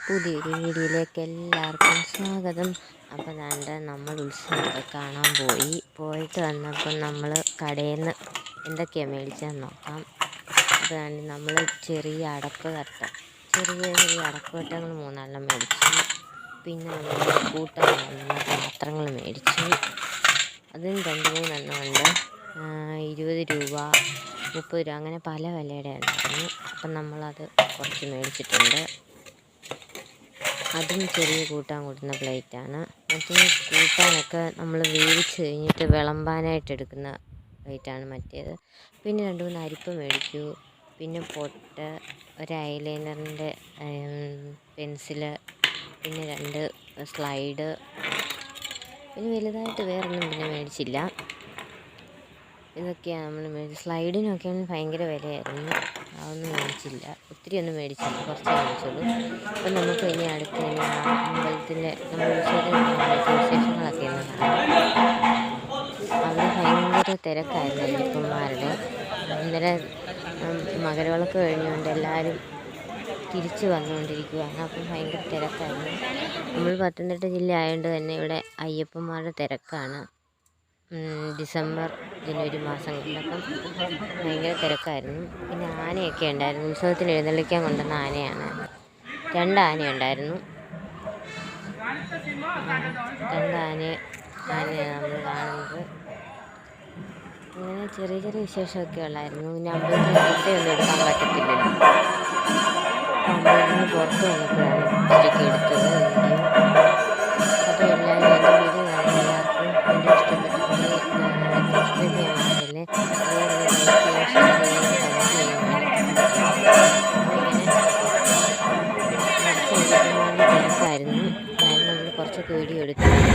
പുതിയൊരു വീഡിയോയിലേക്ക് എല്ലാവർക്കും സ്വാഗതം. അപ്പോൾ നമ്മൾ ഉത്സവമൊക്കെ കാണാൻ പോയിട്ട് വന്നപ്പോൾ നമ്മൾ കടയിൽ നിന്ന് എന്തൊക്കെയാണ് മേടിച്ചതെന്ന് നോക്കാം. അപ്പോൾ നമ്മൾ ചെറിയ അടപ്പുകട്ടങ്ങൾ 3 മേടിച്ചു. പിന്നെ നമ്മൾ കൂട്ടാൻ പാത്രങ്ങൾ മേടിച്ചു. അതും 2-3 ഉണ്ട്. 20 രൂപ, 30 രൂപ, അങ്ങനെ പല വിലയുടെ ഉണ്ടായിരുന്നു. അപ്പം നമ്മളത് കുറച്ച് മേടിച്ചിട്ടുണ്ട്. അതും ചെറിയ കൂട്ടാൻ കൊടുക്കുന്ന പ്ലേറ്റാണ്. മറ്റേ കൂട്ടാനൊക്കെ നമ്മൾ വേവിച്ച് കഴിഞ്ഞിട്ട് വിളമ്പാനായിട്ട് എടുക്കുന്ന പ്ലേറ്റാണ് മറ്റേത്. പിന്നെ 2-3 അരിപ്പ മേടിച്ചു. പിന്നെ പൊട്ട്, ഒരു ഐലൈനറിൻ്റെ പെൻസില്, പിന്നെ 2 സ്ലൈഡ്. പിന്നെ വലുതായിട്ട് വേറൊന്നും പിന്നെ മേടിച്ചില്ല. ഇതൊക്കെയാണ് നമ്മൾ മേടിച്ചത്. സ്ലൈഡിനൊക്കെയാണ് ഭയങ്കര വിലയായിരുന്നു. അതൊന്നും മേടിച്ചില്ല. ഒത്തിരി ഒന്നും മേടിച്ചില്ല, കുറച്ചേ മേടിച്ചുള്ളൂ. അപ്പം നമുക്ക് ഇനി അടുത്ത് അമ്പലത്തിൻ്റെ നമ്മൾ ഉത്സവത്തിന് വിശേഷങ്ങളൊക്കെ ഒന്ന് കാണാം. അവിടെ ഭയങ്കര തിരക്കായിരുന്നു അയ്യപ്പന്മാരുടെ. അന്നേരം മകരവിളക്ക് കഴിഞ്ഞുകൊണ്ട് എല്ലാവരും തിരിച്ചു വന്നുകൊണ്ടിരിക്കുകയാണ്. അപ്പം ഭയങ്കര തിരക്കായിരുന്നു. നമ്മൾ പത്തനംതിട്ട ജില്ല ആയതുകൊണ്ട് തന്നെ ഇവിടെ അയ്യപ്പന്മാരുടെ തിരക്കാണ്. ഡിസംബർ, ജനുവരി മാസങ്ങളിലപ്പം ഭയങ്കര തിരക്കായിരുന്നു. പിന്നെ ആനയൊക്കെ ഉണ്ടായിരുന്നു. ഉത്സവത്തിന് എഴുന്നള്ളിക്കാൻ കൊണ്ടുവന്ന ആനയാണ്. 2 ആനയുണ്ടായിരുന്നു. 2 ആനയാണ് നമ്മൾ കാണുന്നത്. അങ്ങനെ ചെറിയ വിശേഷമൊക്കെ ഉള്ളായിരുന്നു. പിന്നെ അമ്പലത്തിൽ ഫോട്ടോയൊന്നും എടുക്കാൻ പറ്റത്തില്ലല്ലോ. അമ്പലത്തിന് പുറത്ത് വന്നപ്പോഴാണ് ഇച്ചിരിയൊക്കെ എടുത്തത് വീഡിയോ. അപ്പോൾ എല്ലാവരും എൻ്റെ വീഡിയോ കാണാൻ എല്ലാവർക്കും വീഡിയോ ഇഷ്ടപ്പെട്ടിട്ടുണ്ടെങ്കിൽ സബ്സ്ക്രൈബ് ചെയ്യാൻ മറക്കല്ലേ. അതുപോലെ ലൈക്ക് ചെയ്യുക, ഷെയർ ചെയ്യുക, കമൻറ്റ് ചെയ്യുക. അപ്പോൾ ഇങ്ങനെ തിരക്കായിരുന്നു. നമ്മൾ കുറച്ചൊക്കെ വീഡിയോ എടുത്തു. പിന്നെ